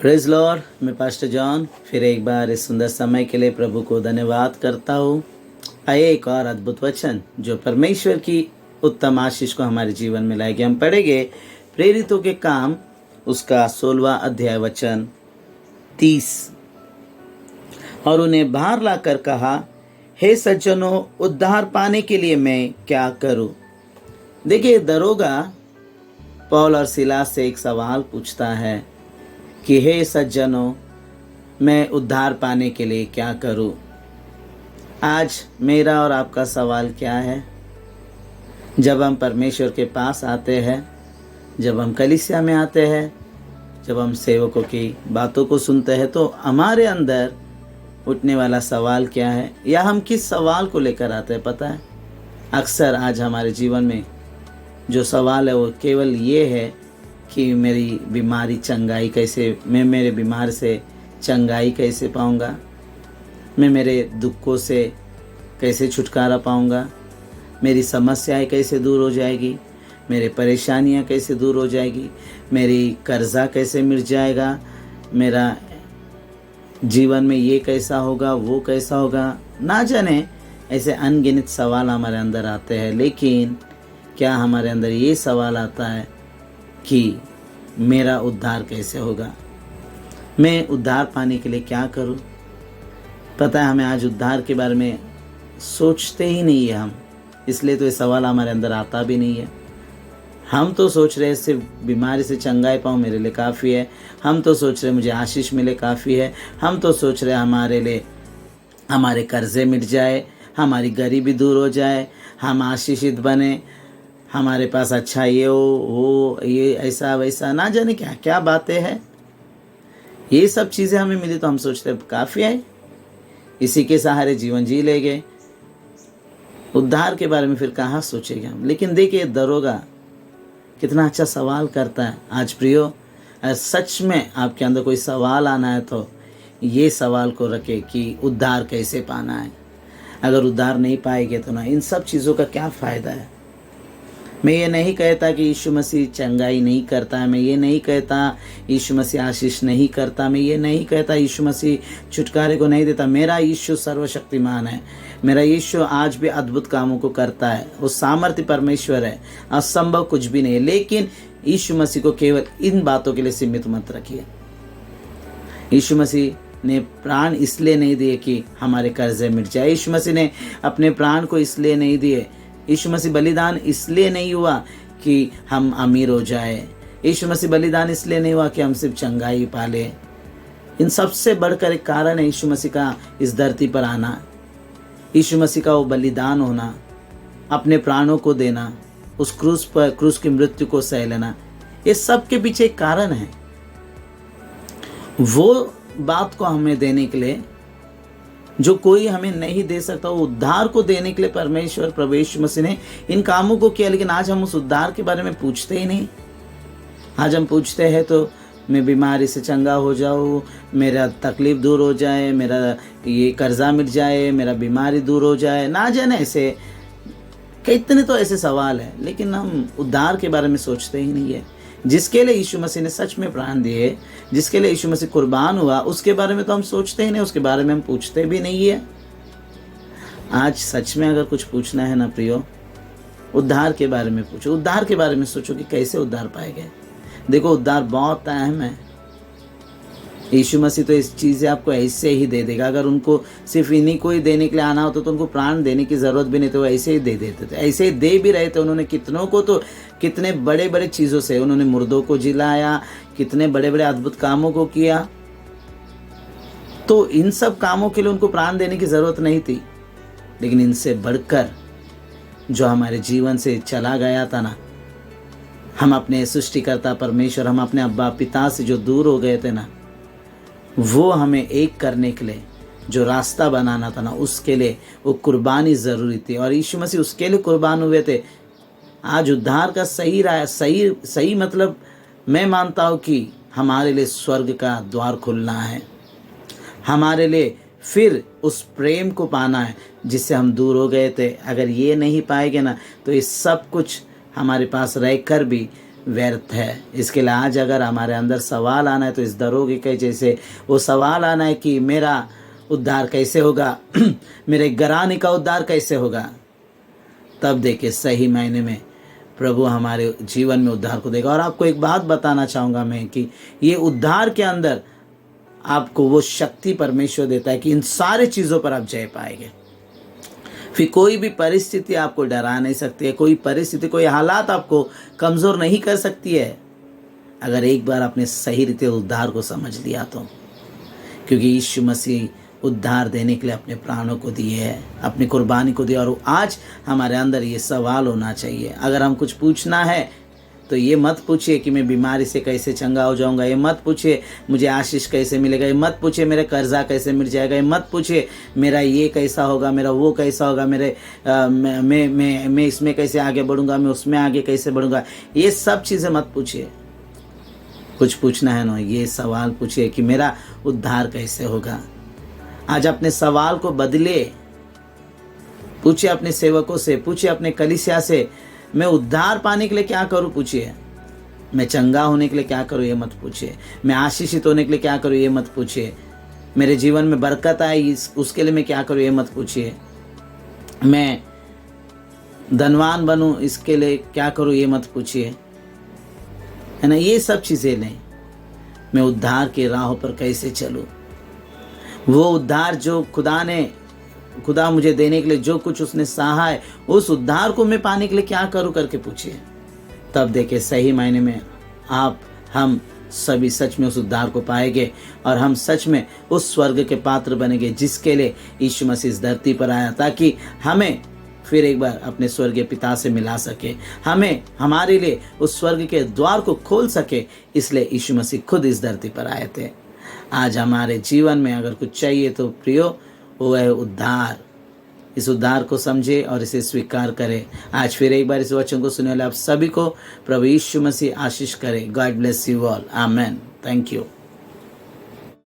Praise Lord. मैं pastor John फिर एक बार इस सुंदर समय के लिए प्रभु को धन्यवाद करता हूँ। आइए एक और अद्भुत वचन जो परमेश्वर की उत्तम आशीष को हमारे जीवन में लाएगी। हम पढ़ेंगे प्रेरितों के काम उसका 16वां अध्याय वचन 30। और उन्हें बाहर लाकर कहा, हे सज्जनों, उद्धार पाने के लिए मैं क्या करूं? देखिए, दरोगा पौल और सिलास से एक सवाल पूछता है कि हे सज्जनों, मैं उद्धार पाने के लिए क्या करूं? आज मेरा और आपका सवाल क्या है? जब हम परमेश्वर के पास आते हैं, जब हम कलीसिया में आते हैं, जब हम सेवकों की बातों को सुनते हैं, तो हमारे अंदर उठने वाला सवाल क्या है, या हम किस सवाल को लेकर आते हैं? पता है, अक्सर आज हमारे जीवन में जो सवाल है वो केवल ये है कि मेरी बीमारी चंगाई कैसे, मैं मेरे बीमार से चंगाई कैसे पाऊंगा, मैं मेरे दुखों से कैसे छुटकारा पाऊंगा, मेरी समस्याएं कैसे दूर हो जाएगी, मेरे परेशानियां कैसे दूर हो जाएगी, मेरी कर्जा कैसे मिट जाएगा, मेरा जीवन में ये कैसा होगा, वो कैसा होगा। ना जाने ऐसे अनगिनत सवाल हमारे अंदर आते हैं, लेकिन क्या हमारे अंदर ये सवाल आता है कि मेरा उद्धार कैसे होगा, मैं उद्धार पाने के लिए क्या करूं? पता है, हमें आज उद्धार के बारे में सोचते ही नहीं है हम, इसलिए तो ये सवाल हमारे अंदर आता भी नहीं है। हम तो सोच रहे हैं सिर्फ बीमारी से चंगाई पाऊँ मेरे लिए काफ़ी है, हम तो सोच रहे मुझे आशीष मिले काफ़ी है, हम तो सोच रहे हमारे लिए हमारे कर्जे मिट जाए, हमारी गरीबी दूर हो जाए, हम आशीषित बने, हमारे पास अच्छा ये हो ये ऐसा वैसा, ना जाने क्या क्या बातें हैं। ये सब चीज़ें हमें मिली तो हम सोचते हैं काफ़ी है, इसी के सहारे जीवन जी लेंगे, उद्धार के बारे में फिर कहाँ सोचेंगे हम। लेकिन देखिए, दरोगा कितना अच्छा सवाल करता है। आज प्रियो, अगर सच में आपके अंदर कोई सवाल आना है तो ये सवाल को रखे कि उद्धार कैसे पाना है। अगर उद्धार नहीं पाएंगे तो ना, इन सब चीज़ों का क्या फ़ायदा है। मैं ये नहीं कहता कि यीशु मसीह चंगाई नहीं करता है, मैं ये नहीं कहता यीशु मसीह आशीष नहीं करता, मैं ये नहीं कहता यीशु मसीह छुटकारे को नहीं देता। मेरा यीशु सर्वशक्तिमान है, मेरा यीशु आज भी अद्भुत कामों को करता है, वो सामर्थ्य परमेश्वर है, असंभव कुछ भी नहीं है। लेकिन यीशु मसीह को केवल इन बातों के लिए सीमित मत रखिए। यीशु मसीह ने प्राण इसलिए नहीं दिए कि हमारे कर्जे मिट जाए, यीशु मसीह ने अपने प्राण को इसलिए नहीं दिए, यीशु मसीह बलिदान इसलिए नहीं हुआ कि हम अमीर हो जाए, यीशु मसीह बलिदान इसलिए नहीं हुआ कि हम सिर्फ चंगाई पाले। इन सबसे बढ़कर एक कारण है यीशु मसीह का इस धरती पर आना, यीशु मसीह का वो बलिदान होना, अपने प्राणों को देना, उस क्रूस की मृत्यु को सह लेना। ये सब के पीछे एक कारण है। वो बात को हमें देने के लिए जो कोई हमें नहीं दे सकता, वो उद्धार को देने के लिए परमेश्वर प्रभु यीशु मसीह ने इन कामों को किया। लेकिन आज हम उस उद्धार के बारे में पूछते ही नहीं। आज हम पूछते हैं तो मैं बीमारी से चंगा हो जाऊँ, मेरा तकलीफ दूर हो जाए, मेरा ये कर्जा मिट जाए, मेरा बीमारी दूर हो जाए, ना जाने ऐसे कितने तो ऐसे सवाल हैं। लेकिन हम उद्धार के बारे में सोचते ही नहीं है। जिसके लिए यीशु मसीह ने सच में प्राण दिए, जिसके लिए यीशु मसीह कुर्बान हुआ, उसके बारे में तो हम सोचते ही नहीं, उसके बारे में हम पूछते भी नहीं है। आज सच में अगर कुछ पूछना है ना प्रियो, उद्धार के बारे में पूछो, उद्धार के बारे में सोचो कि कैसे उद्धार पाएंगे। देखो, उद्धार बहुत अहम है। यीशु मसीह तो इस चीज़ें आपको ऐसे ही दे देगा। अगर उनको सिर्फ इन्हीं को ही देने के लिए आना होता तो उनको प्राण देने की ज़रूरत भी नहीं, तो वो ऐसे ही दे देते थे। ऐसे ही दे भी रहे थे उन्होंने कितनों को, तो कितने बड़े बड़े चीज़ों से उन्होंने मुर्दों को जिलाया, कितने बड़े बड़े अद्भुत कामों को किया। तो इन सब कामों के लिए उनको प्राण देने की ज़रूरत नहीं थी। लेकिन इनसे बढ़कर जो हमारे जीवन से चला गया था ना, हम अपने सृष्टिकर्ता परमेश्वर, हम अपने अब्बा पिता से जो दूर हो गए थे ना, वो हमें एक करने के लिए जो रास्ता बनाना था ना, उसके लिए वो कुर्बानी ज़रूरी थी। और यीशु मसीह उसके लिए कुर्बान हुए थे। आज उद्धार का सही मतलब मैं मानता हूँ कि हमारे लिए स्वर्ग का द्वार खुलना है, हमारे लिए फिर उस प्रेम को पाना है जिससे हम दूर हो गए थे। अगर ये नहीं पाएंगे ना, तो ये सब कुछ हमारे पास रहकर भी व्यर्थ है। इसके लिए आज अगर हमारे अंदर सवाल आना है तो इस दरोगे के जैसे वो सवाल आना है कि मेरा उद्धार कैसे होगा मेरे घराने का उद्धार कैसे होगा, तब देखिए सही मायने में प्रभु हमारे जीवन में उद्धार को देगा। और आपको एक बात बताना चाहूँगा मैं कि ये उद्धार के अंदर आपको वो शक्ति परमेश्वर देता है कि इन सारे चीज़ों पर आप जय पाएंगे। फिर कोई भी परिस्थिति आपको डरा नहीं सकती है, कोई परिस्थिति, कोई हालात आपको कमज़ोर नहीं कर सकती है, अगर एक बार आपने सही रीति उद्धार को समझ लिया तो। क्योंकि यीशु मसीह उद्धार देने के लिए अपने प्राणों को दिए है, अपनी कुर्बानी को दिया। और आज हमारे अंदर ये सवाल होना चाहिए, अगर हम कुछ पूछना है तो ये मत पूछिए कि मैं बीमारी से कैसे चंगा हो जाऊंगा, ये मत पूछिए मुझे आशीष कैसे मिलेगा, ये मत पूछिए मेरा कर्जा कैसे मिट जाएगा, ये मत पूछिए मेरा ये कैसा होगा, मेरा वो कैसा होगा, मेरे मैं इसमें कैसे आगे बढ़ूंगा, मैं उसमें आगे कैसे बढ़ूंगा। ये सब चीज़ें मत पूछिए। कुछ पूछना है ना, ये सवाल पूछिए कि मेरा उद्धार कैसे होगा। आज अपने सवाल को बदले, पूछिए अपने सेवकों से, पूछिए अपने कलीसिया से, मैं उद्धार पाने के लिए क्या करूं, पूछिए। मैं चंगा होने के लिए क्या करूं, ये मत पूछिए। मैं आशीषित होने के लिए क्या करूं, ये मत पूछिए। मेरे जीवन में बरकत आए उसके लिए मैं क्या करूं, ये मत पूछिए। मैं धनवान बनूं इसके लिए क्या करूं, ये मत पूछिए, है ना। ये सब चीज़ें नहीं, मैं उद्धार के राह पर कैसे चलूं, वो उद्धार जो खुदा मुझे देने के लिए जो कुछ उसने चाहा है, उस उद्धार को मैं पाने के लिए क्या करूं करके पूछिए। तब देखिए सही मायने में हम सभी सच में उस उद्धार को पाएंगे और हम सच में उस स्वर्ग के पात्र बनेंगे जिसके लिए यीशु मसीह इस धरती पर आया, ताकि हमें फिर एक बार अपने स्वर्गीय पिता से मिला सके, हमें हमारे लिए उस स्वर्ग के द्वार को खोल सके। इसलिए यीशु मसीह खुद इस धरती पर आए थे। आज हमारे जीवन में अगर कुछ चाहिए तो प्रियो वो है उद्धार। इस उद्धार को समझे और इसे स्वीकार करें। आज फिर एक बार इस वचन को सुनने वाले आप सभी को प्रभु यीशु मसीह आशीष करे। God bless you all. Amen. Thank you.